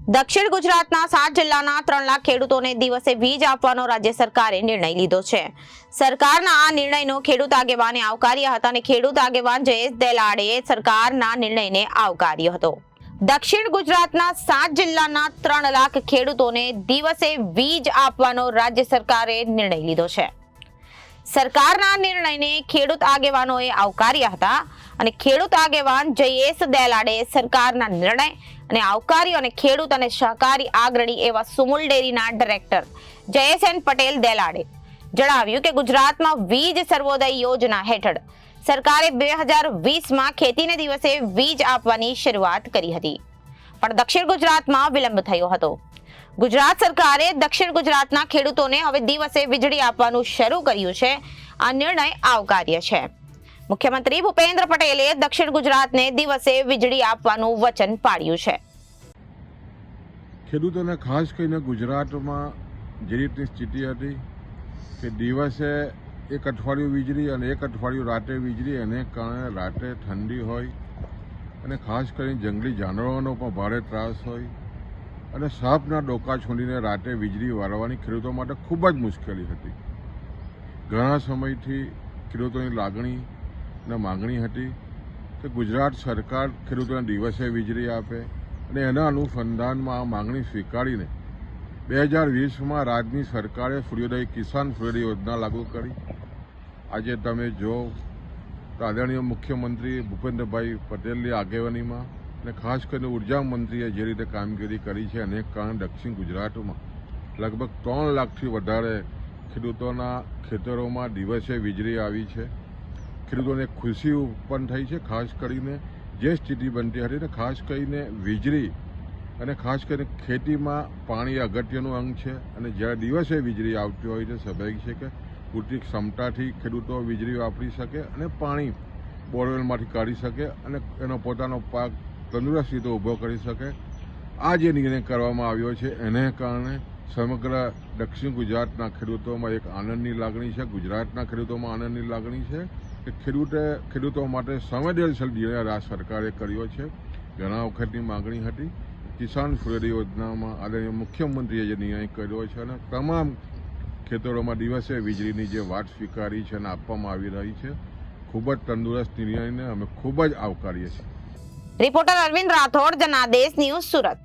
દક્ષિણ ગુજરાતના 7 જિલ્લાના 3 લાખ ખેડૂતોને દિવસે વીજ આપવાનો રાજ્ય સરકારે નિર્ણય લીધો છે। સરકારના આ નિર્ણયનો ખેડૂત આગેવાને આવકાર્યા હતા અને ખેડૂત આગેવાન જયેશ દેલાડેએ સરકારના નિર્ણયને આવકાર્યો હતો। દક્ષિણ ગુજરાતના 7 જિલ્લાના 3 લાખ ખેડૂતોને દિવસે વીજ આપવાનો રાજ્ય સરકારે નિર્ણય લીધો છે। સરકારના નિર્ણયને ખેડૂત આગેવાનોએ આવકાર્યા હતા અને ખેડૂત આગેવાન જયેશ દેલાડે સરકારના નિર્ણય અને આવકાર્યો અને ખેડૂત અને સહકારી અગ્રણી એવા સુમુલ ડેરીના ડાયરેક્ટર જયેશ પટેલ દેલાડે જણાવ્યું કે ગુજરાતમાં વીજ સર્વોદય યોજના હેઠળ સરકારે 2020માં ખેતીને દિવસે વીજ આપવાની શરૂઆત કરી હતી, પણ દક્ષિણ ગુજરાતમાં વિલંબ થયો હતો। ગુજરાત સરકારે દક્ષિણ ગુજરાતના ખેડૂતોને હવે દિવસે વીજળી આપવાનું શરૂ કર્યું છે। આ નિર્ણય આવકાર્ય છે। મુખ્યમંત્રી ભૂપેન્દ્ર પટેલે દક્ષિણ ગુજરાતને દિવસે વીજળી આપવાનું વચન પાડ્યું છે। ખેડૂતોને ખાસ કરીને ગુજરાતમાં જે રીતની સ્થિતિ હતી કે દિવસે એક અઠવાડિયું વીજળી અને એક અઠવાડિયું રાતે વીજળી, એને કારણે રાતે ઠંડી હોય અને ખાસ કરીને જંગલી જાનવરોનો પણ ભારે ત્રાસ હોય અને સાપના ડોકા છોડીને રાતે વીજળી વાળવાની ખેડૂતો માટે ખૂબ જ મુશ્કેલી હતી। ઘણા સમયથી ખેડૂતોની લાગણી અને માગણી હતી કે ગુજરાત સરકાર ખેડૂતોને દિવસે વીજળી આપે અને એના અનુસંધાનમાં આ માગણી સ્વીકારીને 2020માં રાજ્યની સરકારે સૂર્યોદય કિસાન સૂર્યોદય યોજના લાગુ કરી। આજે તમે જો તો આદરણીય મુખ્યમંત્રી ભૂપેન્દ્રભાઈ પટેલની આગેવાનીમાં અને ખાસ કરીને ઉર્જા મંત્રીએ જે રીતે કામગીરી કરી છે, અનેક કારણે દક્ષિણ ગુજરાતમાં લગભગ 3 લાખથી વધારે ખેડૂતોના ખેતરોમાં દિવસે વીજળી આવી છે। ખેડૂતોને ખુશી ઉત્પન્ન થઈ છે, ખાસ કરીને જે સ્થિતિ બનતી હતી ને ખાસ કરીને વીજળી અને ખાસ કરીને ખેતીમાં પાણી અગત્યનું અંગ છે અને જ્યારે દિવસે વીજળી આવતી હોય છે સ્વાભાવિક છે કે પૂરતી ક્ષમતાથી ખેડૂતો વીજળી વાપરી શકે અને પાણી બોરવેલમાંથી કાઢી શકે અને એનો પોતાનો પાક તંદુરસ્ત રીતે ઊભો કરી શકે। આ જે નિર્ણય કરવામાં આવ્યો છે એને કારણે સમગ્ર દક્ષિણ ગુજરાતના ખેડૂતોમાં એક આનંદની લાગણી છે, ગુજરાતના ખેડૂતોમાં આનંદની લાગણી છે કે ખેડૂતો માટે સંવેદનશીલ નિર્ણય આ સરકારે કર્યો છે। ઘણા વખતની માગણી હતી કિસાન સૂર્યોદય યોજનામાં આદરણીય મુખ્યમંત્રીએ જે નિર્ણય કર્યો છે અને તમામ ખેતરોમાં દિવસે વીજળીની જે વાત સ્વીકારી છે અને આપવામાં આવી રહી છે, ખૂબ જ તંદુરસ્ત નિર્ણયને અમે ખૂબ જ આવકારીએ છીએ। Reporter Arvind Rathod, Janadesh news, Surat.